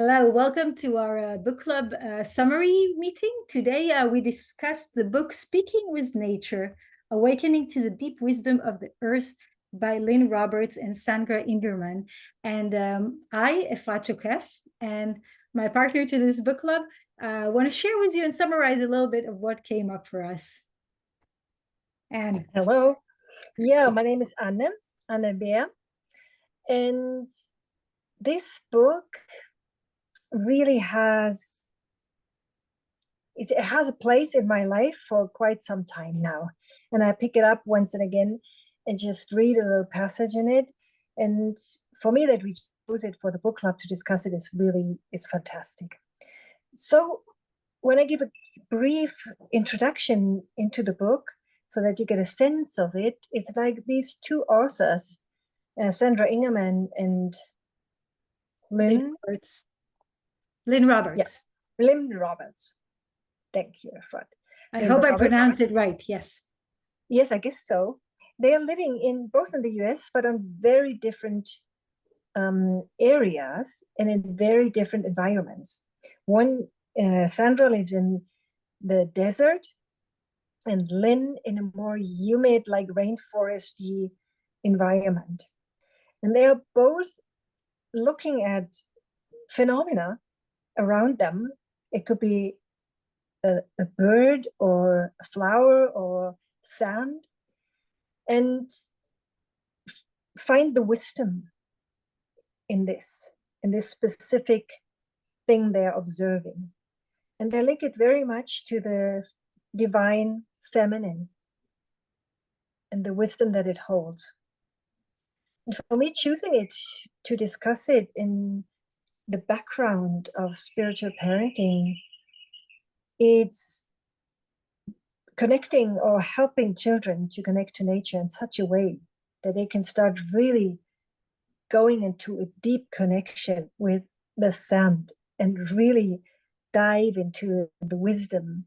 Hello, welcome to our book club summary meeting. Today we discussed the book Speaking with Nature, Awakening to the Deep Wisdom of the Earth by Llyn Roberts and Sandra Ingerman. And I, 𝐏𝐴𝐻 𝐿, and my partner to this book club, want to share with you and summarize a little bit of what came up for us. Anne. Hello. Yeah, my name is Anne Beer. And this book really has a place in my life for quite some time now. And I pick it up once and again and just read a little passage in it. And for me, that we chose it for the book club to discuss it is fantastic. So when I give a brief introduction into the book so that you get a sense of it, it's like these two authors, Sandra Ingerman and Llyn Roberts. Llyn Roberts. Yeah, Llyn Roberts. Thank you, Fred. I hope I pronounced it right. Yes. Yes, I guess so. They are living both in the US, but on very different areas and in very different environments. Sandra lives in the desert, and Llyn in a more humid, like rainforesty environment. And they are both looking at phenomena around them. It could be a bird or a flower or sand, and find the wisdom in this specific thing they're observing. And they link it very much to the divine feminine and the wisdom that it holds. And for me, choosing it to discuss it in the background of spiritual parenting, it's connecting or helping children to connect to nature in such a way that they can start really going into a deep connection with the sand and really dive into the wisdom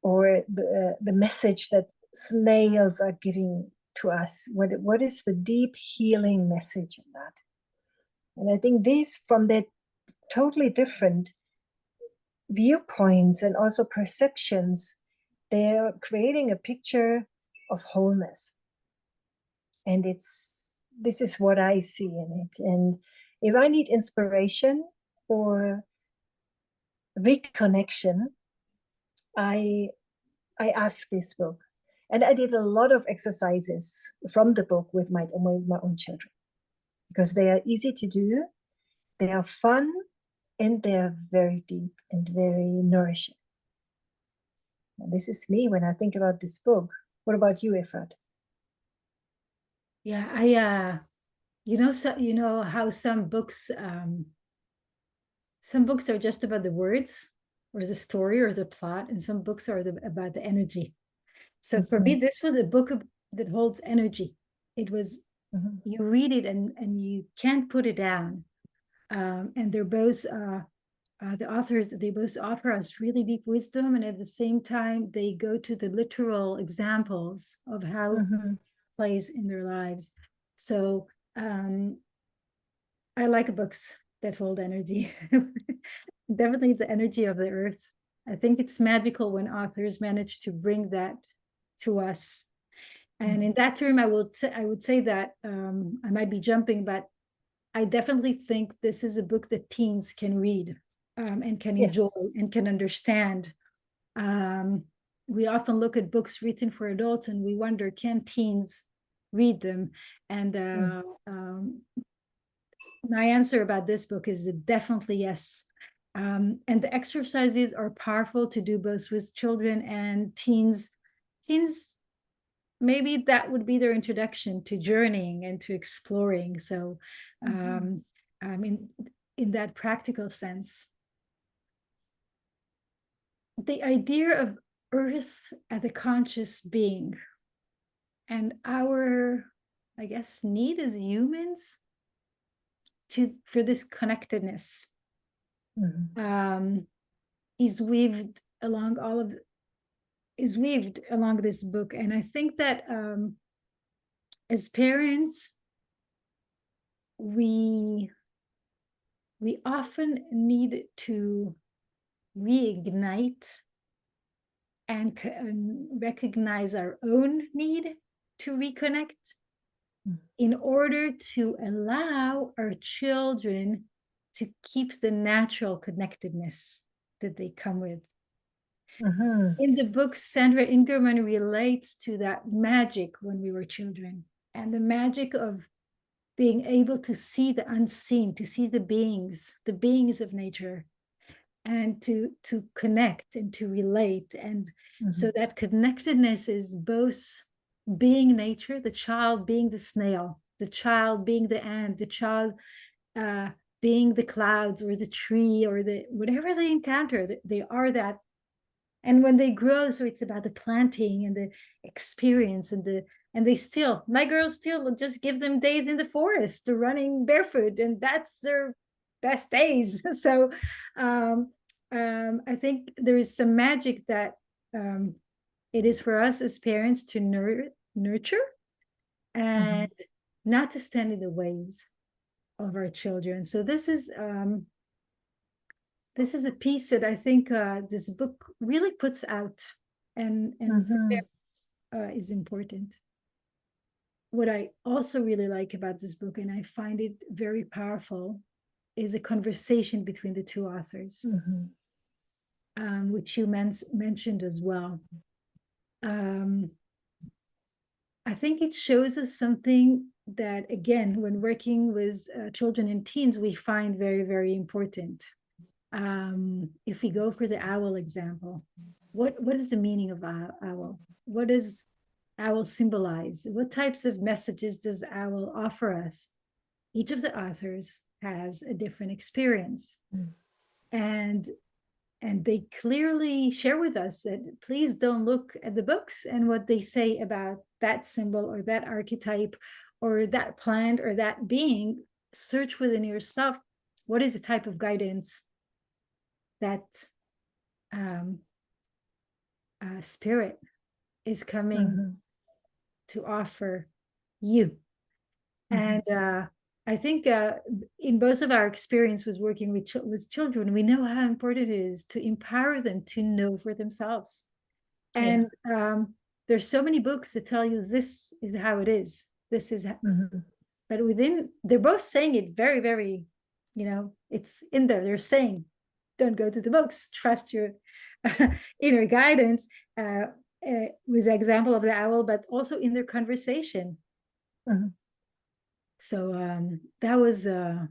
or the message that snails are giving to us. What is the deep healing message in that? And I think these, from their totally different viewpoints and also perceptions, they're creating a picture of wholeness. And this is what I see in it. And if I need inspiration or reconnection, I ask this book. And I did a lot of exercises from the book with my own children, because they are easy to do, they are fun, and they are very deep and very nourishing. And this is me when I think about this book. What about you, Efrat? Yeah, you know how some books are just about the words or the story or the plot, and some books are about the energy. So for me, this was a book that holds energy. It was, you read it and you can't put it down. And they're both, the authors, they both offer us really deep wisdom, and at the same time, they go to the literal examples of how it plays in their lives. So I like books that hold energy. Definitely the energy of the earth. I think it's magical when authors manage to bring that to us. And in that term, I would say that I might be jumping, but I definitely think this is a book that teens can read and can enjoy and can understand. We often look at books written for adults and we wonder, can teens read them? And my answer about this book is that definitely yes. And the exercises are powerful to do both with children and teens. Teens, maybe that would be their introduction to journeying and to exploring. So I mean, in that practical sense, the idea of Earth as a conscious being and our, I guess, need as humans for this connectedness is weaved along this book. And I think that as parents, we we often need to reignite and recognize our own need to reconnect in order to allow our children to keep the natural connectedness that they come with. In the book, Sandra Ingerman relates to that magic when we were children, and the magic of being able to see the unseen, to see the beings of nature, and to connect and to relate. And so that connectedness is both being nature, the child being the snail, the child being the ant, the child being the clouds or the tree or the whatever they encounter, they are that. And when they grow, so it's about the planting and the experience and they still, my girls still just give them days in the forest to running barefoot, and that's their best days. So I think there is some magic that it is for us as parents to nurture and not to stand in the ways of our children. So this is a piece that I think this book really puts out and for parents is important. What I also really like about this book, and I find it very powerful, is a conversation between the two authors, which you mentioned as well. I think it shows us something that, again, when working with children and teens, we find very, very important. If we go for the owl example, what is the meaning of owl? What does owl symbolize? What types of messages does owl offer us? Each of the authors has a different experience. And they clearly share with us that please don't look at the books and what they say about that symbol or that archetype or that plant or that being. Search within yourself. What is the type of guidance that spirit is coming to offer you? And I think in both of our experience with working with children, we know how important it is to empower them to know for themselves. And there's so many books that tell you this is how it is. This is, but within, they're both saying it very, very, it's in there. They're saying, don't go to the books, trust your inner guidance, with the example of the owl, but also in their conversation. So that was, and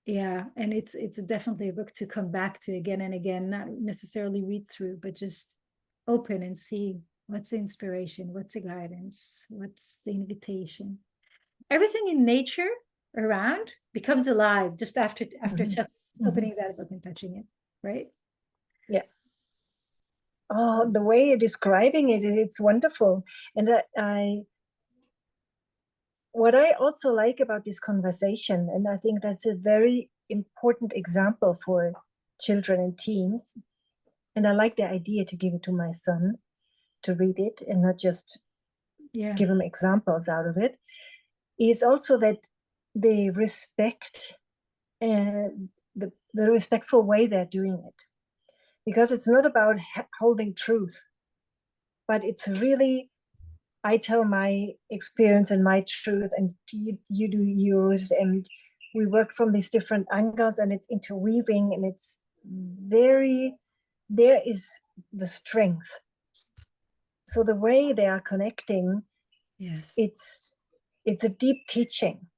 it's definitely a book to come back to again and again, not necessarily read through, but just open and see what's the inspiration, what's the guidance, what's the invitation. Everything in nature around becomes alive just after opening that book and touching it, right? Yeah. Oh, the way you're describing it, it's wonderful. And what I also like about this conversation, and I think that's a very important example for children and teens, and I like the idea to give it to my son to read it and not just give him examples out of it, is also that they respect the respectful way they're doing it. Because it's not about holding truth, but it's really, I tell my experience and my truth, and you do yours, and we work from these different angles, and it's interweaving, and it's very, there is the strength. So the way they are connecting, it's a deep teaching.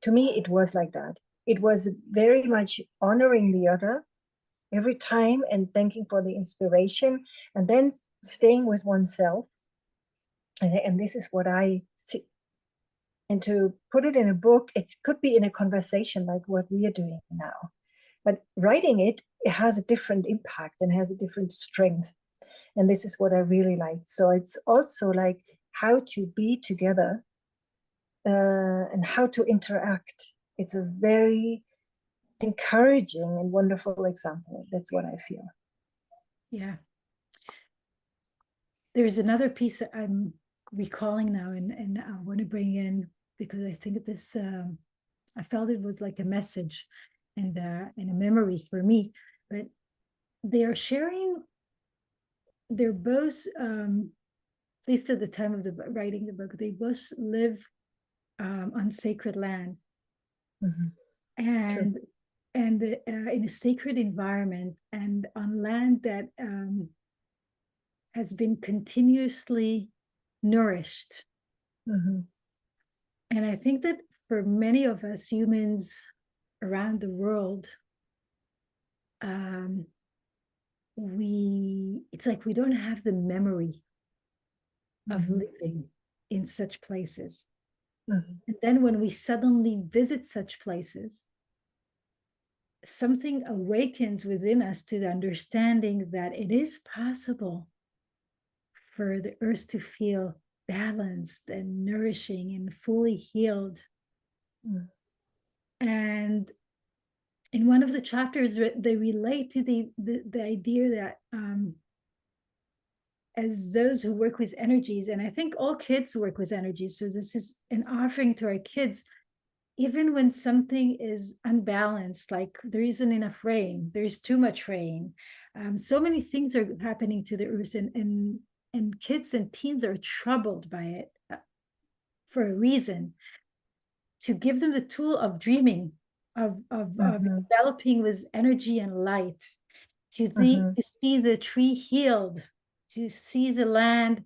To me, it was like that. It was very much honoring the other every time and thanking for the inspiration, and then staying with oneself. And this is what I see. And to put it in a book, it could be in a conversation like what we are doing now. But writing it has a different impact and has a different strength. And this is what I really like. So it's also like how to be together and how to interact. It's a very encouraging and wonderful example. That's what I feel. Yeah. There's another piece that I'm recalling now and I want to bring in because I think this, I felt it was like a message. and a memory for me. But they are sharing. They're both, at least at the time of the writing the book, they both live on sacred land, and in a sacred environment, and on land that has been continuously nourished. And I think that for many of us humans around the world, it's like we don't have the memory of living in such places. And then when we suddenly visit such places, something awakens within us to the understanding that it is possible for the earth to feel balanced and nourishing and fully healed. And in one of the chapters, they relate to the idea that as those who work with energies, and I think all kids work with energies, so this is an offering to our kids, even when something is unbalanced, like there isn't enough rain, there's too much rain, so many things are happening to the earth, and kids and teens are troubled by it for a reason, to give them the tool of dreaming, of developing with energy and light, to see the tree healed, to see the land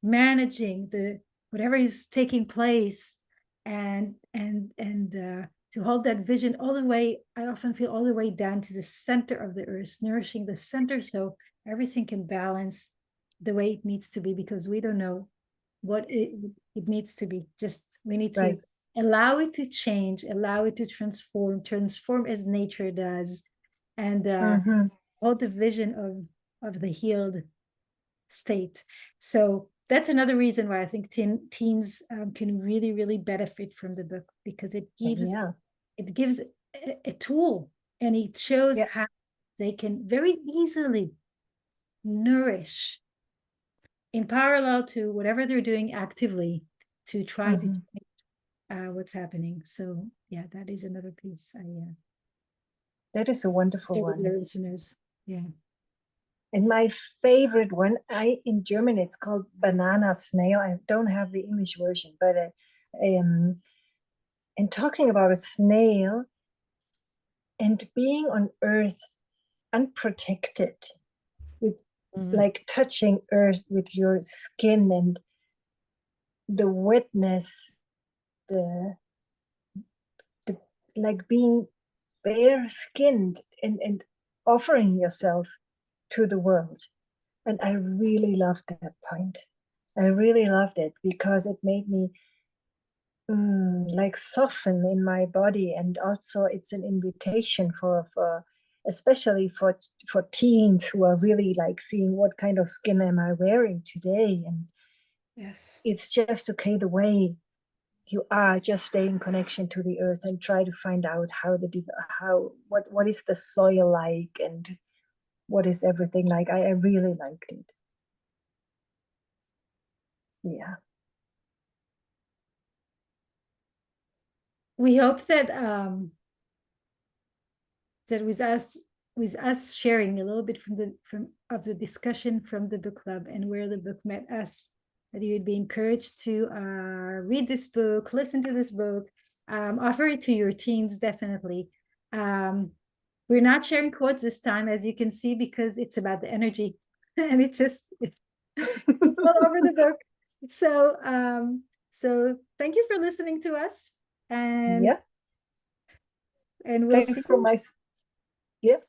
managing the whatever is taking place, and to hold that vision all the way, I often feel, all the way down to the center of the earth, nourishing the center so everything can balance the way it needs to be, because we don't know what it needs to be. Just we need to allow it to change, allow it to transform as nature does, and hold the vision of the healed state. So that's another reason why I think teens can really, really benefit from the book, because it gives a tool, and it shows how they can very easily nourish in parallel to whatever they're doing actively to try to change what's happening. So yeah, that is another piece. That is a wonderful one. Listeners. Yeah. And my favorite one, in German, it's called Banana Snail. I don't have the English version, but and talking about a snail and being on Earth unprotected, with like touching Earth with your skin and the wetness, the like being bare skinned and offering yourself to the world. And I really loved that point. I really loved it, because it made me like soften in my body, and also it's an invitation for especially for teens who are really like seeing what kind of skin am I wearing today, and it's just okay the way you are, just stay in connection to the earth and try to find out what is the soil like, and what is everything like. I really liked it. Yeah. We hope that that with us sharing a little bit of the discussion from the book club and where the book met us, that you would be encouraged to read this book, listen to this book, offer it to your teens, definitely. We're not sharing quotes this time, as you can see, because it's about the energy, and it's all over the book. So so thank you for listening to us, and we'll thanks see for my go.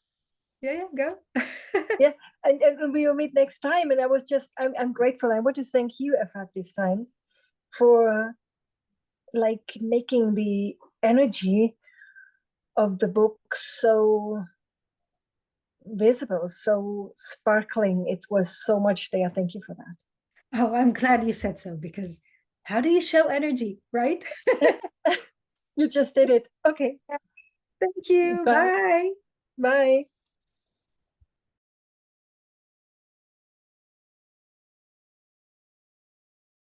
And we will meet next time. And I'm grateful. I want to thank you, Efrat, this time for like making the energy of the book so visible, so sparkling. It was so much there. Thank you for that. Oh, I'm glad you said so, because how do you show energy, right? You just did it. Okay. Thank you. Bye. Bye. Bye.